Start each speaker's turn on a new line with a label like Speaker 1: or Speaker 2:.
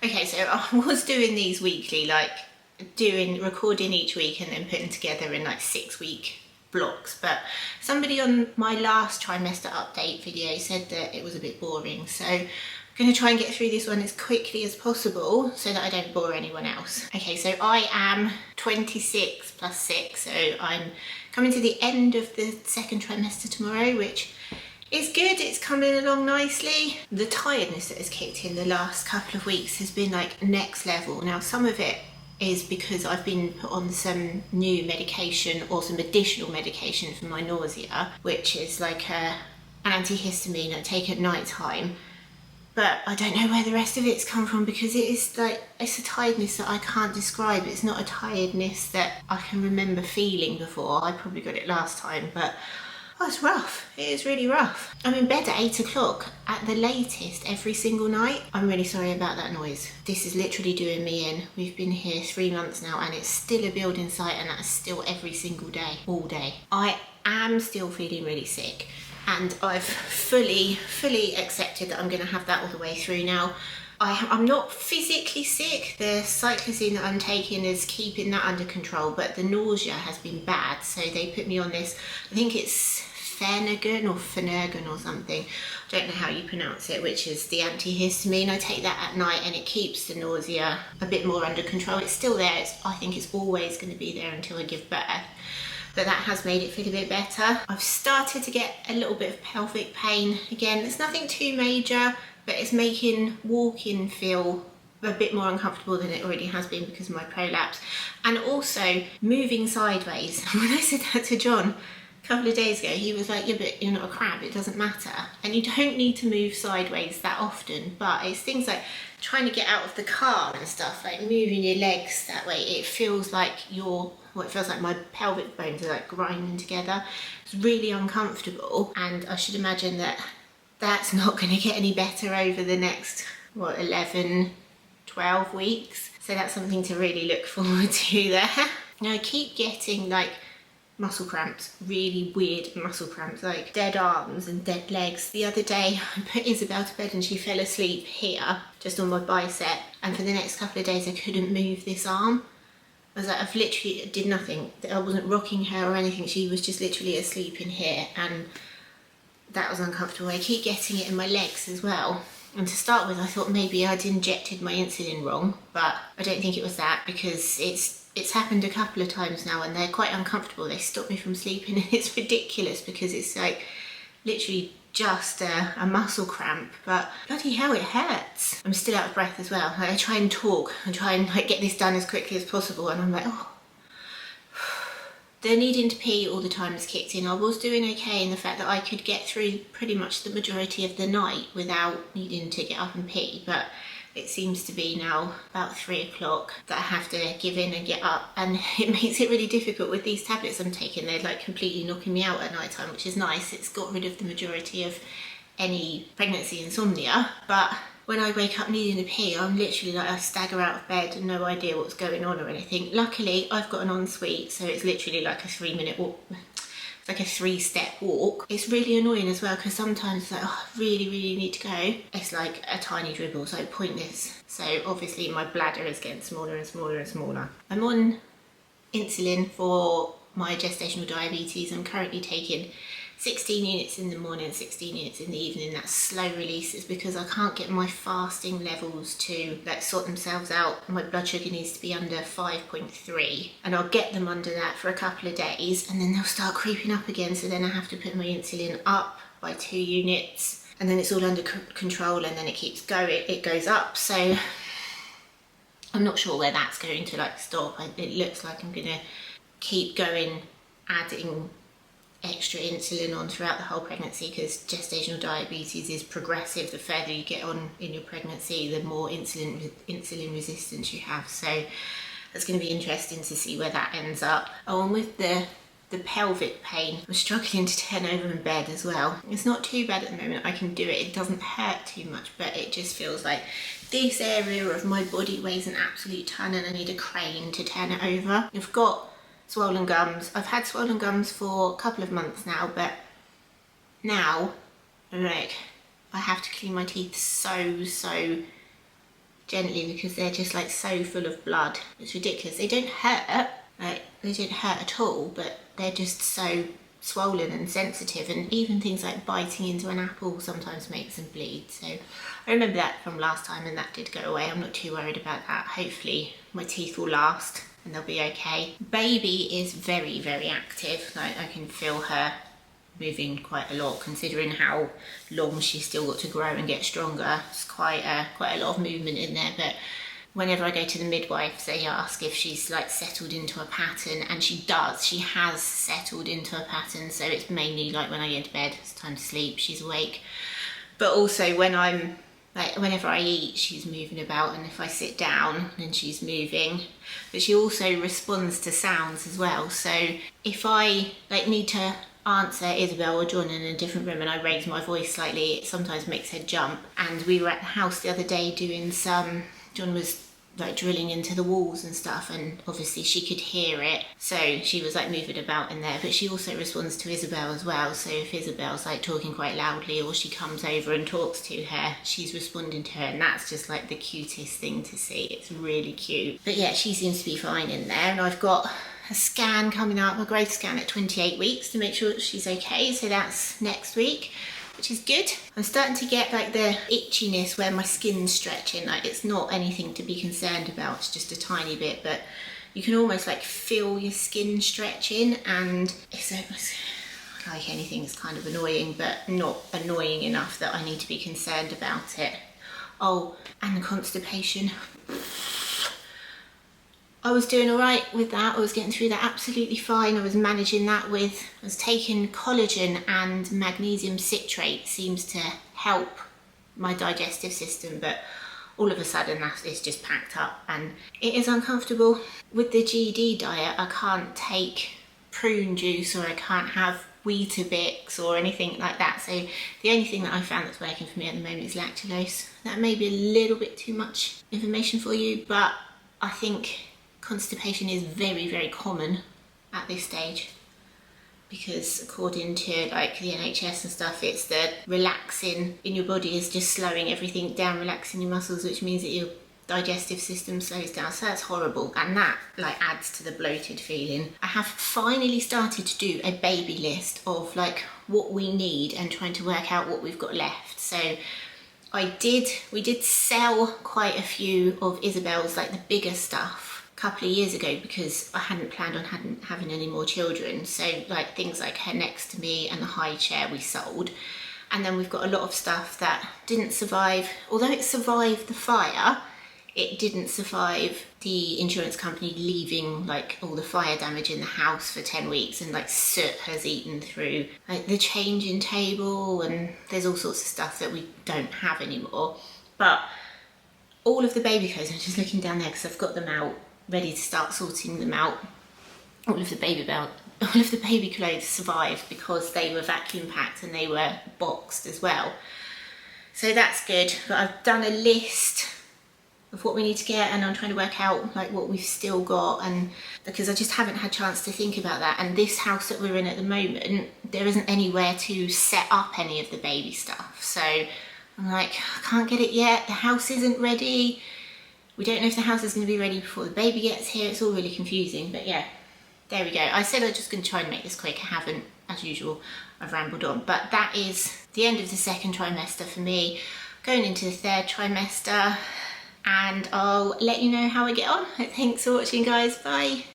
Speaker 1: Okay, so I was doing these weekly, like recording each week and then putting together in like 6-week blocks, but somebody on my last trimester update video said that it was a bit boring, so I'm going to try and get through this one as quickly as possible so that I don't bore anyone else. Okay, so I am 26 plus 6, so I'm coming to the end of the second trimester tomorrow, which is good. It's coming along nicely. The tiredness that has kicked in the last couple of weeks has been like next level. Now, some of it is because I've been put on some new medication or some additional medication for my nausea, which is like an antihistamine I take at night time. But I don't know where the rest of it's come from, because it is like, it's a tiredness that I can't describe. It's not a tiredness that I can remember feeling before. I probably got it last time, but oh, it's rough. It is really rough. I'm in bed at 8 o'clock at the latest every single night. I'm really sorry about that noise. This is literally doing me in. We've been here 3 months now and it's still a building site, and that's still every single day, all day. I am still feeling really sick, and I've fully accepted that I'm going to have that all the way through now. I'm not physically sick. The cyclizine that I'm taking is keeping that under control, but the nausea has been bad, so they put me on this, I think it's Phenergan or something, I don't know how you pronounce it, which is the antihistamine. I take that at night and it keeps the nausea a bit more under control. It's still there. I think it's always going to be there until I give birth, but that has made it feel a bit better. I've started to get a little bit of pelvic pain again. It's nothing too major, but it's making walking feel a bit more uncomfortable than it already has been because of my prolapse. And also moving sideways. When I said that to John a couple of days ago, he was like, yeah, but you're not a crab, it doesn't matter. And you don't need to move sideways that often, but it's things like trying to get out of the car and stuff, like moving your legs that way. It feels like it feels like my pelvic bones are like grinding together. It's really uncomfortable, and I should imagine that that's not going to get any better over the next, 11, 12 weeks. So that's something to really look forward to there. Now I keep getting like muscle cramps, really weird muscle cramps, like dead arms and dead legs. The other day I put Isabel to bed and she fell asleep here, just on my bicep, and for the next couple of days I couldn't move this arm. I was like, I've literally did nothing. I wasn't rocking her or anything. She was just literally asleep in here, and that was uncomfortable. I keep getting it in my legs as well. And to start with, I thought maybe I'd injected my insulin wrong, but I don't think it was that, because it's happened a couple of times now and they're quite uncomfortable. They stop me from sleeping and it's ridiculous because it's like literally just a muscle cramp, but bloody hell, it hurts. I'm still out of breath as well. Like, I try and talk and try and like get this done as quickly as possible, and I'm like, oh. The needing to pee all the time has kicked in. I was doing okay in the fact that I could get through pretty much the majority of the night without needing to get up and pee, but it seems to be now about 3 o'clock that I have to give in and get up, and it makes it really difficult with these tablets I'm taking. They're like completely knocking me out at night time, which is nice. It's got rid of the majority of any pregnancy insomnia, but when I wake up needing to pee, I'm literally like, I stagger out of bed and no idea what's going on or anything. Luckily, I've got an ensuite, so it's literally like a 3-minute walk. It's like a 3-step walk. It's really annoying as well, because sometimes it's like, oh, I really need to go. It's like a tiny dribble, so pointless. So obviously my bladder is getting smaller and smaller and smaller. I'm on insulin for my gestational diabetes. I'm currently taking 16 units in the morning, 16 units in the evening. That's slow release. It's because I can't get my fasting levels to like sort themselves out. My blood sugar needs to be under 5.3, and I'll get them under that for a couple of days and then they'll start creeping up again. So then I have to put my insulin up by 2 units, and then it's all under control, and then it keeps going, it goes up. So I'm not sure where that's going to like stop. It looks like I'm gonna keep going, adding extra insulin on throughout the whole pregnancy, because gestational diabetes is progressive. The further you get on in your pregnancy, the more insulin resistance you have. So it's going to be interesting to see where that ends up. Oh, and with the pelvic pain, I'm struggling to turn over in bed as well. It's not too bad at the moment. I can do it. It doesn't hurt too much, but it just feels like this area of my body weighs an absolute ton and I need a crane to turn it over. I've got swollen gums. I've had swollen gums for a couple of months now, but now I'm like, I have to clean my teeth so gently because they're just like so full of blood. It's ridiculous. They don't hurt, like they don't hurt at all, but they're just so swollen and sensitive, and even things like biting into an apple sometimes makes them bleed. So I remember that from last time, and that did go away. I'm not too worried about that. Hopefully my teeth will last and they'll be okay. Baby is very, very active. Like I can feel her moving quite a lot, considering how long she's still got to grow and get stronger. It's quite a lot of movement in there. But whenever I go to the midwife, they ask if she's like settled into a pattern, and she does. She has settled into a pattern. So it's mainly like when I go to bed, it's time to sleep, she's awake. But also when I'm like, whenever I eat, she's moving about, and if I sit down, then she's moving. But she also responds to sounds as well. So if I like need to answer Isabel or John in a different room and I raise my voice slightly, it sometimes makes her jump. And we were at the house the other day doing John was like drilling into the walls and stuff, and obviously she could hear it, so she was like moving about in there. But she also responds to Isabel as well, so if Isabel's like talking quite loudly or she comes over and talks to her, she's responding to her, and that's just like the cutest thing to see. It's really cute. But yeah, she seems to be fine in there, and I've got a scan coming up, a growth scan at 28 weeks to make sure that she's okay, so that's next week, which is good. I'm starting to get like the itchiness where my skin's stretching. Like it's not anything to be concerned about, it's just a tiny bit, but you can almost like feel your skin stretching, and it's almost like anything is kind of annoying, but not annoying enough that I need to be concerned about it. Oh, and the constipation. I was doing all right with that. I was getting through that absolutely fine. I was managing that I was taking collagen, and magnesium citrate seems to help my digestive system, but all of a sudden it's just packed up and it is uncomfortable. With the GD diet, I can't take prune juice, or I can't have Weetabix or anything like that. So the only thing that I found that's working for me at the moment is lactulose. That may be a little bit too much information for you, but I think constipation is very, very common at this stage, because according to like the NHS and stuff, it's the relaxing in your body is just slowing everything down, relaxing your muscles, which means that your digestive system slows down. So that's horrible, and that like adds to the bloated feeling. I have finally started to do a baby list of like what we need and trying to work out what we've got left. So we did sell quite a few of Isabel's like the bigger stuff a couple of years ago, because I hadn't planned on having any more children. So like things like her next to me and the high chair we sold. And then we've got a lot of stuff that didn't survive. Although it survived the fire, it didn't survive the insurance company leaving like all the fire damage in the house for 10 weeks, and like soot has eaten through like the changing table, and there's all sorts of stuff that we don't have anymore. But all of the baby clothes, I'm just looking down there because I've got them out, ready to start sorting them out. All of the baby clothes survived because they were vacuum packed and they were boxed as well. So that's good. But I've done a list of what we need to get, and I'm trying to work out like what we've still got, and because I just haven't had a chance to think about that. And this house that we're in at the moment, there isn't anywhere to set up any of the baby stuff. So I'm like, I can't get it yet. The house isn't ready. We don't know if the house is going to be ready before the baby gets here. It's all really confusing, but yeah, there we go. I said I was just going to try and make this quick. I haven't, as usual. I've rambled on. But that is the end of the second trimester for me. Going into the third trimester, and I'll let you know how I get on. Thanks for watching, guys. Bye.